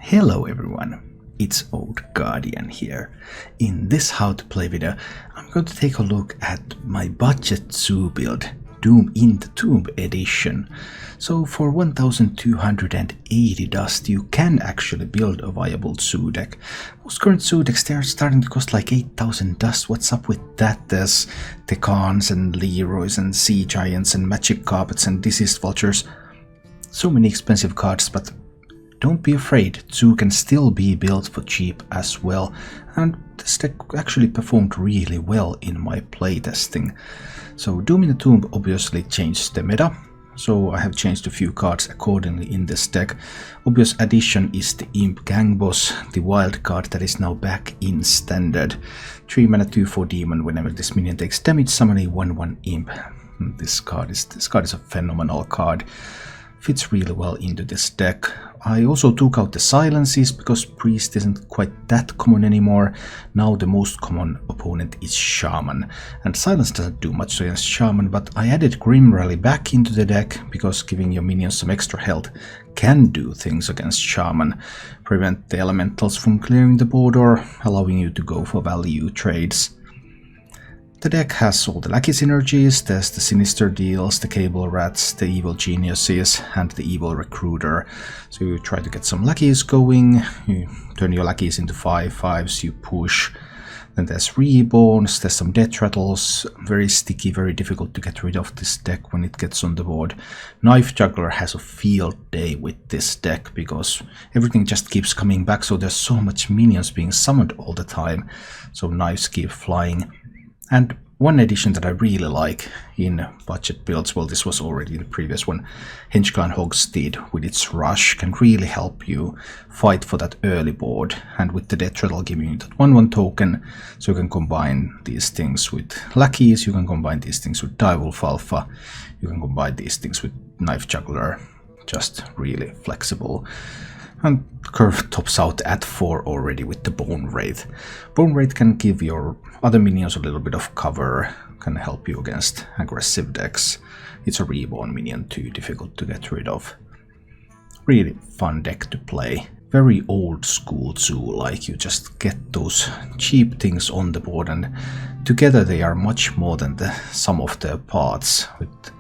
Hello everyone, it's Old Guardian here. In this how to play video, I'm going to take a look at my budget zoo build, Doom in the Tomb edition. So for 1280 dust you can actually build a viable zoo deck. Most current zoo decks, they are starting to cost like 8000 dust. What's up with that? There's Tekans and Leroys and Sea Giants and Magic Carpets and Diseased Vultures. So many expensive cards, but don't be afraid, zoo can still be built for cheap as well, and this deck actually performed really well in my playtesting. So Doom in the Tomb obviously changed the meta, so I have changed a few cards accordingly in this deck. Obvious addition is the Imp Gang Boss, the wild card that is now back in standard. 3 mana 2/4 demon. Whenever this minion takes damage, summon a 1/1 imp. This card is a phenomenal card. Fits really well into this deck. I also took out the silences because priest isn't quite that common anymore. Now the most common opponent is shaman, and silence doesn't do much against shaman, but I added Grim Rally back into the deck because giving your minions some extra health can do things against shaman. Prevent the elementals from clearing the board or allowing you to go for value trades. The deck has all the lucky synergies. There's the Sinister Deals, the Cable Rats, the Evil Geniuses, and the Evil Recruiter. So you try to get some luckies going, you turn your luckies into 5/5s, you push. Then there's Reborns, there's some Death Rattles, very sticky, very difficult to get rid of this deck when it gets on the board. Knife Juggler has a field day with this deck because everything just keeps coming back, so there's so much minions being summoned all the time, so knives keep flying. And one addition that I really like in budget builds, well, this was already in the previous one, Henchclan Hogstead with its rush can really help you fight for that early board, and with the Death Rattle giving you that 1/1 token, so you can combine these things with lackeys, you can combine these things with Direwolf Alpha, you can combine these things with Knife Juggler, just really flexible. And curve tops out at 4 already with the Bone Wraith. Bone Wraith can give your other minions a little bit of cover, can help you against aggressive decks. It's a reborn minion too difficult to get rid of. Really fun deck to play. Very old school zoo, like you just get those cheap things on the board and together they are much more than the sum of their parts, with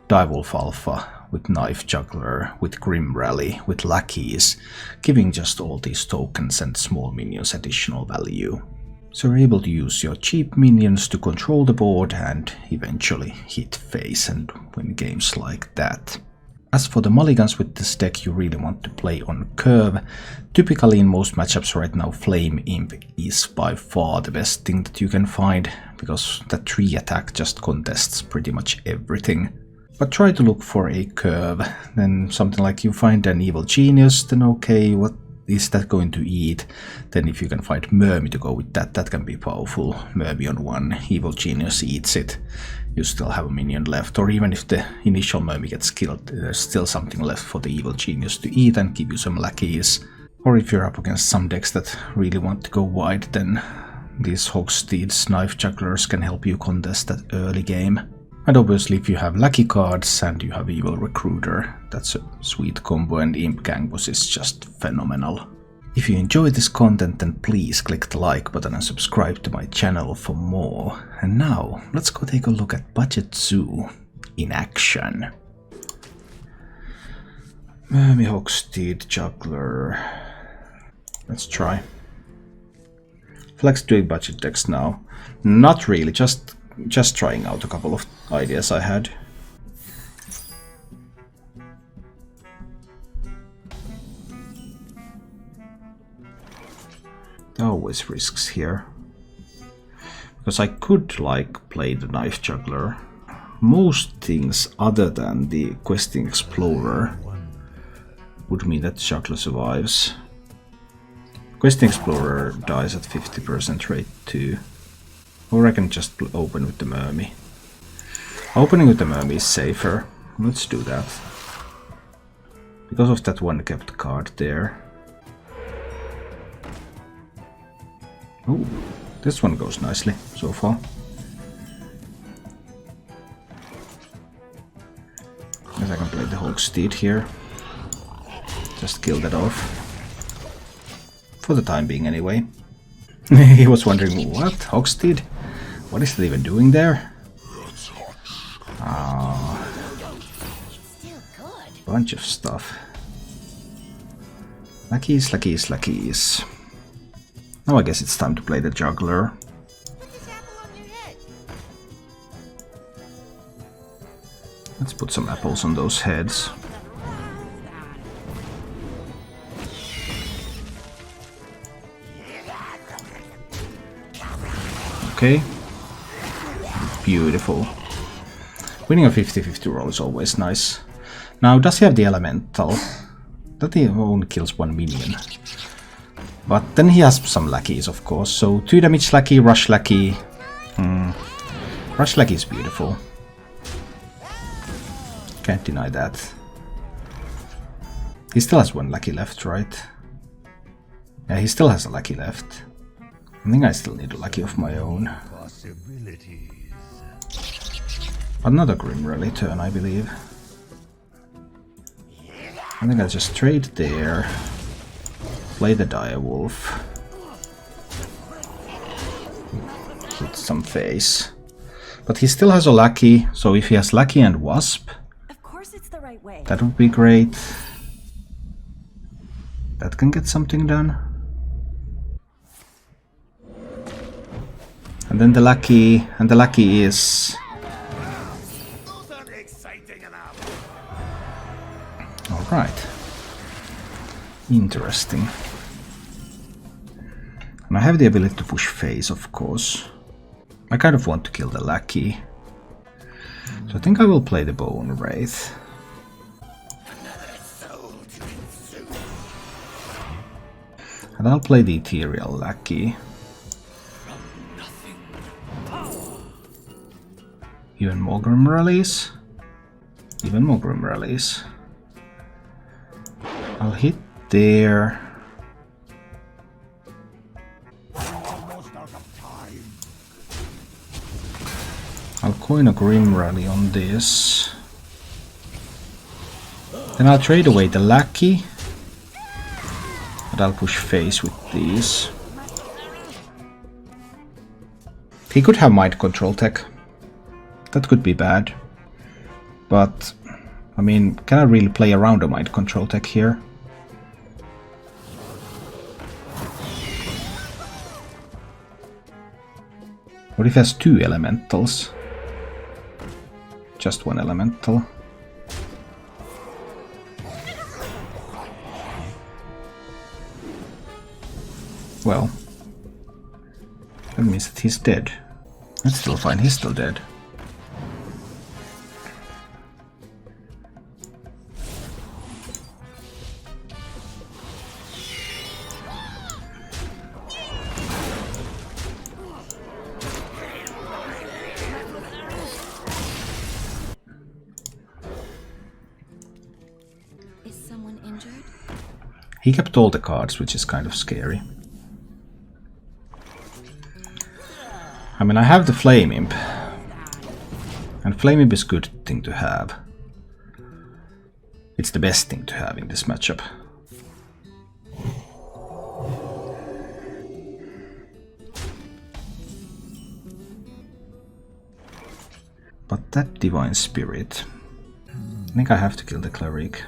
Direwolf Alpha, with Knife Juggler, with Grim Rally, with lackeys, giving just all these tokens and small minions additional value. So you're able to use your cheap minions to control the board and eventually hit face and win games like that. As for the mulligans with this deck, you really want to play on curve. Typically in most matchups right now, Flame Imp is by far the best thing that you can find, because that 3 attack just contests pretty much everything. But try to look for a curve, then something like you find an Evil Genius, then okay, what is that going to eat? Then if you can find Mermy to go with that, that can be powerful. Mermy on 1, Evil Genius eats it, you still have a minion left, or even if the initial Mermy gets killed, there's still something left for the Evil Genius to eat and give you some lackeys. Or if you're up against some decks that really want to go wide, then these Hogsteads, Knife Jugglers can help you contest that early game. And obviously if you have lucky cards and you have Evil Recruiter, that's a sweet combo, and Imp Gang Boss is just phenomenal. If you enjoy this content, then please click the like button and subscribe to my channel for more. And now, let's go take a look at Budget Zoo in action. Mermy, Hogstead, Juggler. Let's try. Flex doing budget decks now. Not really, just trying out a couple of ideas I had. There are always risks here, because I could like play the Knife Juggler. Most things other than the Questing Explorer would mean that the Juggler survives. Questing Explorer dies at 50% rate too. Or I can just open with the Mermy. Opening with the Mermy is safer. Let's do that. Because of that one kept card there. Oh, this one goes nicely so far. Guess I can play the Hogstead here. Just kill that off. For the time being, anyway. He was wondering, what? Hogsted? What is it even doing there? Ah, bunch of stuff. Lackeys, lackeys, lackeys. Now I guess it's time to play the juggler. Let's put some apples on those heads. Okay. Beautiful. Winning a 50-50 roll is always nice. Now, does he have the elemental? That he only kills 1 minion. But then he has some lackeys, of course. So 2 damage lackey, rush lackey. Rush lackey is beautiful. Can't deny that. He still has 1 lackey left, right? Yeah, he still has a lackey left. I think I still need a lackey of my own. Another Grim Rally turn, I believe. I think I'll just trade there. Play the Direwolf. Put some face. But he still has a lackey, so if he has lackey and wasp, of course it's the right way. That would be great. That can get something done. And then the lackey, and the lackey is... Alright. Interesting. And I have the ability to push face, of course. I kind of want to kill the lackey. So I think I will play the Bone Wraith. And I'll play the Ethereal Lackey. Even more Grim Rallies. Even more Grim Rallies. I'll hit there. I'll coin a Grim Rally on this. Then I'll trade away the Lackey. And I'll push face with these. He could have Mind Control tech. That could be bad. But, I mean, can I really play around a Mind Control tech here? What if he has 2 elementals? Just 1 elemental. Well, that means that he's dead. That's still fine, he's still dead. Is someone injured? He kept all the cards, which is kind of scary. I mean, I have the Flame Imp, and Flame Imp is a good thing to have. It's the best thing to have in this matchup. But that Divine Spirit... I think I have to kill the Cleric.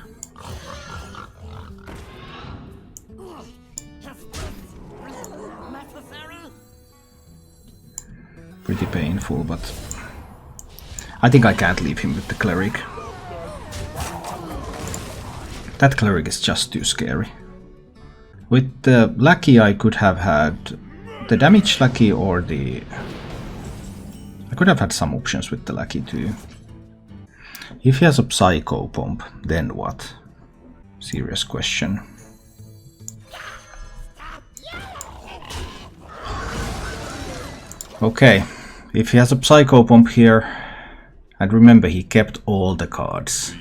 Pretty painful, but I think I can't leave him with the Cleric. That Cleric is just too scary. With the Lackey I could have had the Damage Lackey or the... I could have had some options with the Lackey too. If he has a Psycho Pomp, then what? Serious question. Okay, if he has a Psycho Pomp here, and remember he kept all the cards.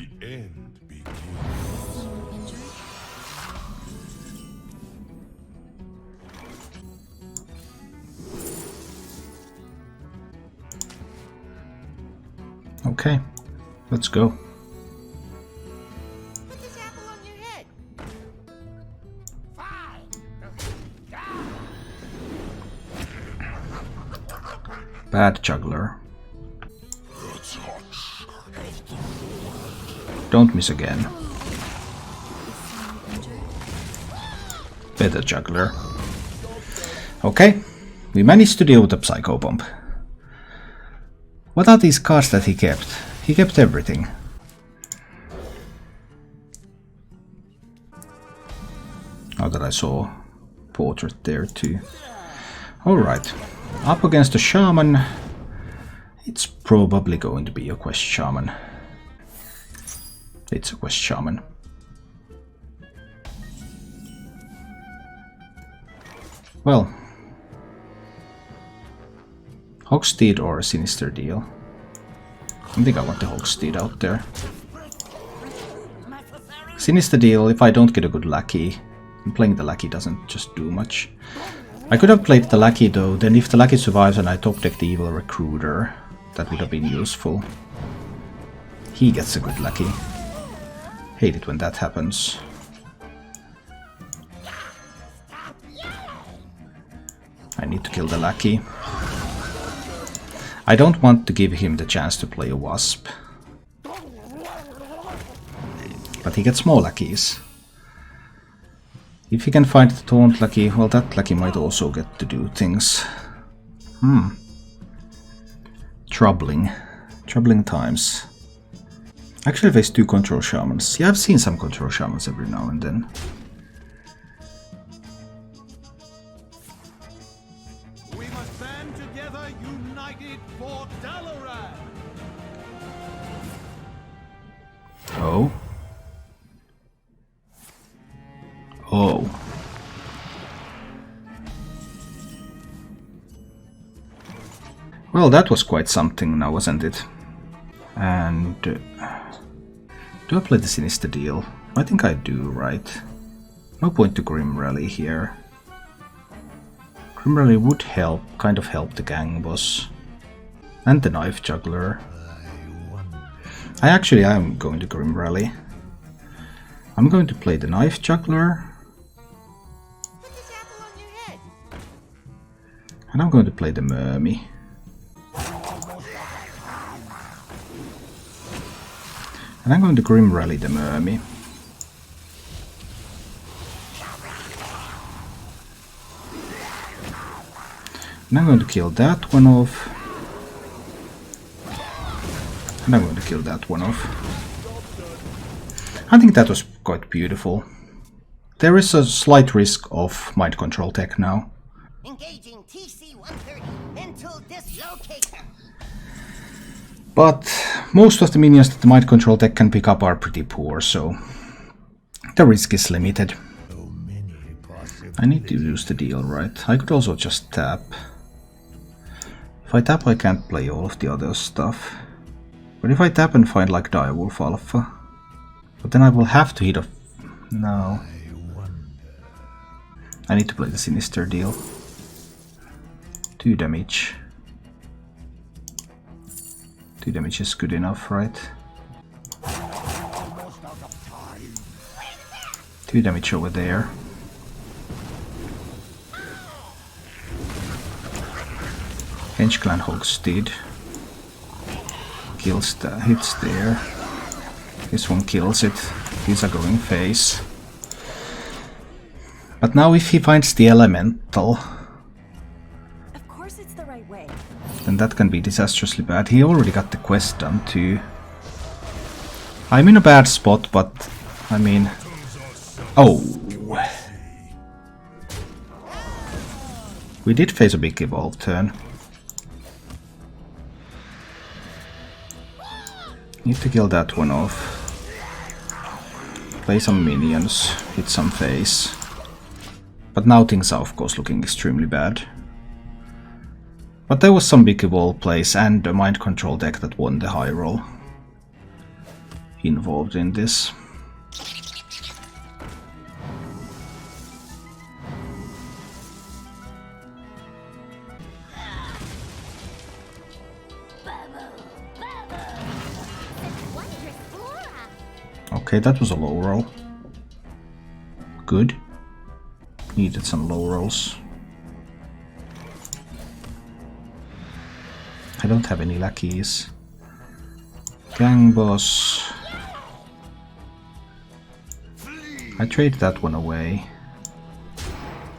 Okay, let's go. Bad juggler. Don't miss again. Better juggler. Okay, we managed to deal with the Psycho Bomb. What are these cards that he kept? He kept everything. Now that I saw portrait there too. Alright, up against the Shaman. It's probably going to be a Quest Shaman. It's a Quest Shaman. Well, Hogssteed or a Sinister Deal. I think I want the Hogssteed out there. Sinister Deal, if I don't get a good Lackey, and playing the Lackey doesn't just do much. I could have played the Lackey though, then if the Lackey survives and I top deck the Evil Recruiter, that would have been useful. He gets a good Lackey. Hate it when that happens. I need to kill the Lackey. I don't want to give him the chance to play a Wasp. But he gets more Lackeys. If he can find the Taunt Lackey, well, that Lackey might also get to do things. Troubling. Troubling times. Actually face 2 Control Shamans. Yeah, I've seen some Control Shamans every now and then. We must stand together, united for Dalaran. Oh. Oh. Well, that was quite something now, wasn't it? And do I play the Sinister Deal? I think I do, right? No point to Grim Rally here. Grim Rally would help, kind of help the gang boss. And the Knife Juggler. I actually am going to Grim Rally. I'm going to play the Knife Juggler. And I'm going to play the Mermy. And I'm going to Grim Rally the Mermy. And I'm going to kill that one off. And I'm going to kill that one off. I think that was quite beautiful. There is a slight risk of mind control tech now. Engaging TC-130 into dislocation. But most of the minions that the mind control tech can pick up are pretty poor, so the risk is limited. I need to use the deal, right? I could also just tap. If I tap, I can't play all of the other stuff. But if I tap and find like Direwolf Alpha, but then I will have to hit a... No. I need to play the Sinister Deal. 2 damage. 2 damage is good enough, right? 2 damage over there. Hench Clan Hogssteed. Kills the hits there. This one kills it. He's a going face. But now if he finds the elemental, Of course it's the right way. then that can be disastrously bad. He already got the quest done too. I'm in a bad spot, but I mean... Oh! We did face a big evolve turn. Need to kill that one off. Play some minions, hit some face. But now things are of course looking extremely bad. But there was some big evolve plays and a mind control deck that won the high roll involved in this. Okay, that was a low roll. Good. Needed some low rolls. don't have any lackeys. Gang boss. I trade that one away.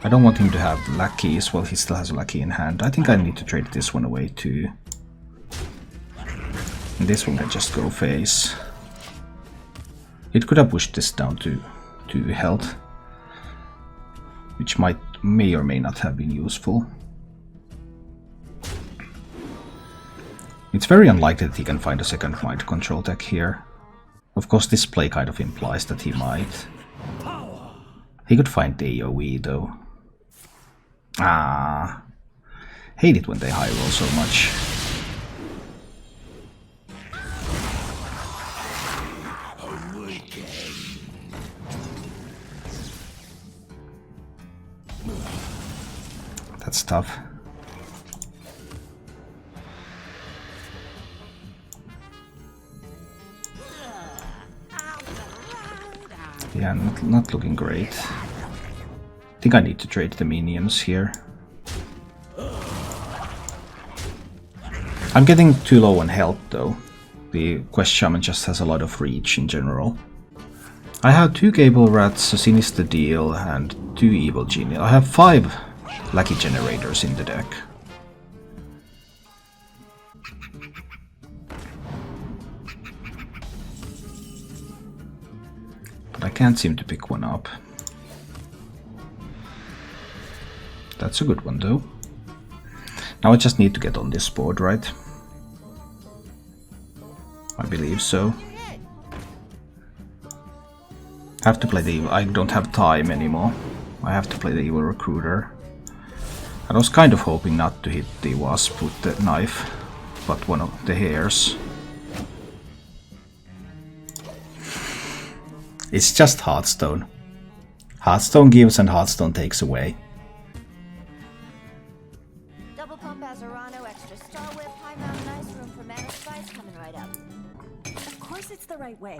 I don't want him to have lackeys. Well, he still has a lackey in hand. I think I need to trade this one away too. And this one can just go face. It could have pushed this down to 2 health, which may or may not have been useful. It's very unlikely that he can find a second mind control deck here. Of course, this play kind of implies that he might. He could find the AoE though. Ah, hate it when they high roll so much. That's tough. Yeah, not looking great. I think I need to trade the minions here. I'm getting too low on health though. The Quest Shaman just has a lot of reach in general. I have 2 Gable Rats, a Sinister Deal, and 2 Evil Genius. I have 5 Lucky Generators in the deck. But I can't seem to pick one up. That's a good one though. Now I just need to get on this board, right? I believe so. I have to play the evil. I don't have time anymore. I have to play the Evil Recruiter. I was kind of hoping not to hit the Wasp with the knife, but one of the hares. It's just Hearthstone. Hearthstone gives and Hearthstone takes away. Double pump Azarano, extra Star Whip, high mountain ice, room for mana spice coming right up. Of course it's the right way.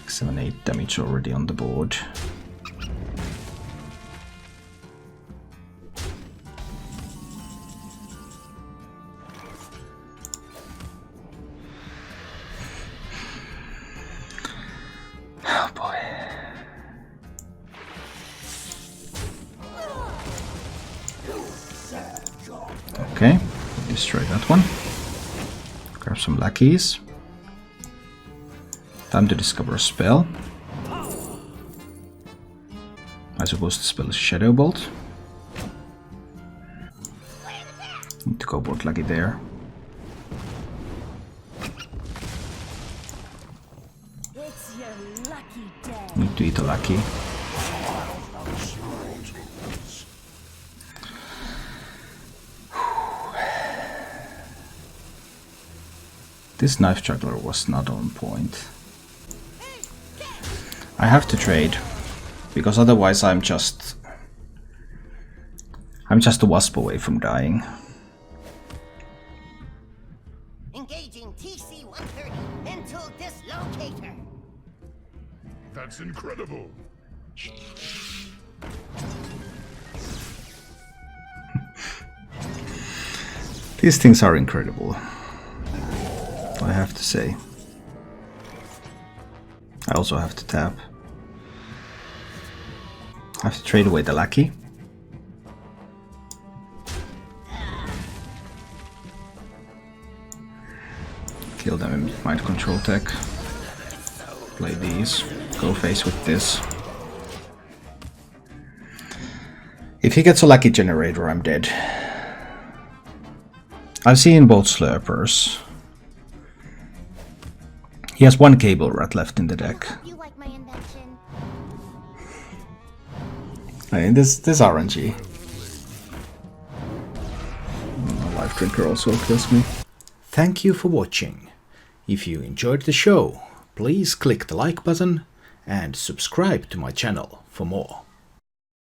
Seven, 8 damage already on the board. Oh boy. Okay, destroy that one. Grab some lackeys. Time to discover a spell. I suppose the spell is Shadow Bolt. Need to go board lucky there. It's your lucky day. Need to eat a lucky. This knife juggler was not on point. I have to trade, because otherwise I'm just a wasp away from dying. Engaging TC-130 into dislocator. That's incredible. These things are incredible, I have to say. I also have to tap. I have to trade away the lackey. Kill them with mind control tech. Play these. Go face with this. If he gets a lucky generator, I'm dead. I've seen both slurpers. He has 1 Cable Rat left in the deck. You like my invention? I mean, this RNG. Life Drinker also kills me. Thank you for watching. If you enjoyed the show, please click the like button and subscribe to my channel for more.